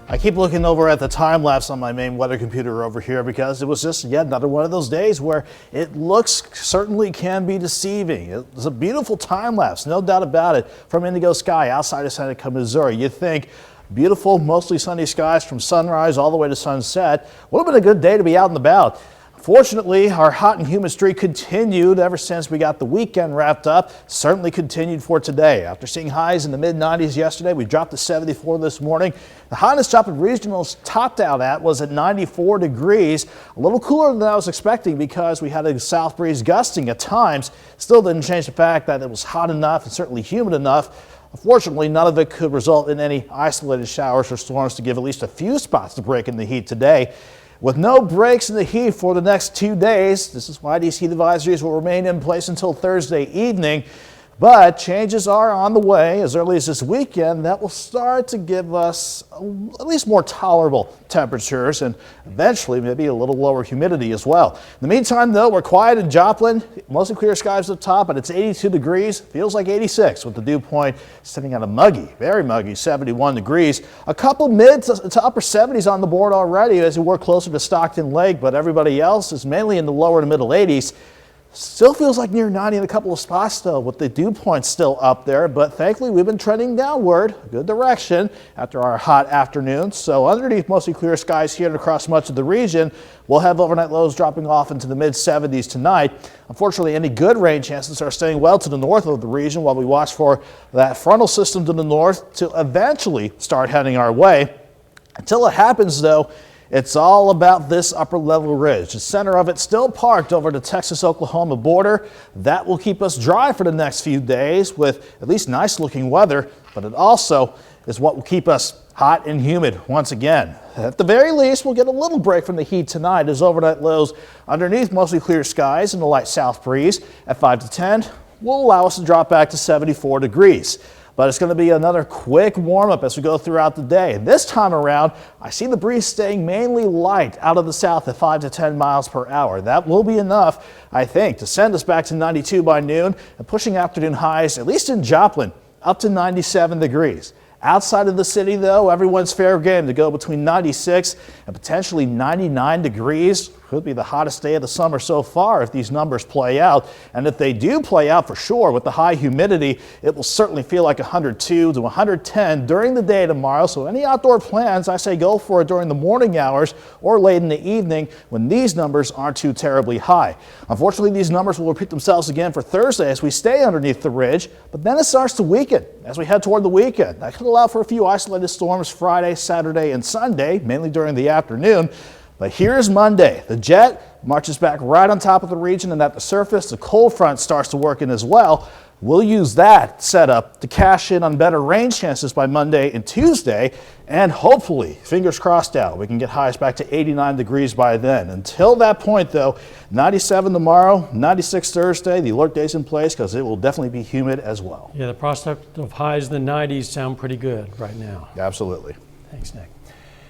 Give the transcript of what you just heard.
I keep looking over at the time lapse on my main weather computer over here because it was just yet another one of those days where it looks certainly can be deceiving. It was a beautiful time lapse, no doubt about it, from Indigo Sky outside of Seneca, Missouri. You'd think beautiful, mostly sunny skies from sunrise all the way to sunset. Would have been a good day to be out and about. Fortunately, our hot and humid streak continued ever since we got the weekend wrapped up. Certainly continued for today. After seeing highs in the mid-90s yesterday, we dropped to 74 this morning. The hottest Joplin Regionals topped out at was at 94 degrees. A little cooler than I was expecting because we had a south breeze gusting at times. Still didn't change the fact that it was hot enough and certainly humid enough. Unfortunately, none of it could result in any isolated showers or storms to give at least a few spots to break in the heat today. With no breaks in the heat for the next 2 days, this is why these heat advisories will remain in place until Thursday evening. But changes are on the way as early as this weekend that will start to give us at least more tolerable temperatures and eventually maybe a little lower humidity as well. In the meantime, though, we're quiet in Joplin. Mostly clear skies at the top, but it's 82 degrees. Feels like 86 with the dew point sitting at a muggy, very muggy 71 degrees. A couple mid to upper 70s on the board already as we work closer to Stockton Lake, but everybody else is mainly in the lower to middle 80s. Still feels like near 90 in a couple of spots though, with the dew point still up there, but thankfully we've been trending downward, good direction after our hot afternoon. So underneath mostly clear skies here and across much of the region, we'll have overnight lows dropping off into the mid 70s tonight. Unfortunately, any good rain chances are staying well to the north of the region while we watch for that frontal system to the north to eventually start heading our way. Until it happens though, it's all about this upper level ridge. The center of it still parked over the Texas-Oklahoma border. That will keep us dry for the next few days with at least nice looking weather, but it also is what will keep us hot and humid once again. At the very least, we'll get a little break from the heat tonight as overnight lows underneath mostly clear skies and a light south breeze at 5 to 10 will allow us to drop back to 74 degrees. But it's going to be another quick warm-up as we go throughout the day. And this time around, I see the breeze staying mainly light out of the south at 5 to 10 miles per hour. That will be enough, I think, to send us back to 92 by noon and pushing afternoon highs, at least in Joplin, up to 97 degrees. Outside of the city, though, everyone's fair game to go between 96 and potentially 99 degrees. Could be the hottest day of the summer so far if these numbers play out. And if they do play out for sure with the high humidity, it will certainly feel like 102 to 110 during the day tomorrow. So any outdoor plans, I say go for it during the morning hours or late in the evening when these numbers aren't too terribly high. Unfortunately, these numbers will repeat themselves again for Thursday as we stay underneath the ridge, but then it starts to weaken as we head toward the weekend. That could allow for a few isolated storms Friday, Saturday, and Sunday, mainly during the afternoon. But here's Monday. The jet marches back right on top of the region, and at the surface, the cold front starts to work in as well. We'll use that setup to cash in on better rain chances by Monday and Tuesday, and hopefully, fingers crossed out, we can get highs back to 89 degrees by then. Until that point, though, 97 tomorrow, 96 Thursday. The alert day's in place because it will definitely be humid as well. Yeah, the prospect of highs in the 90s sound pretty good right now. Absolutely. Thanks, Nick.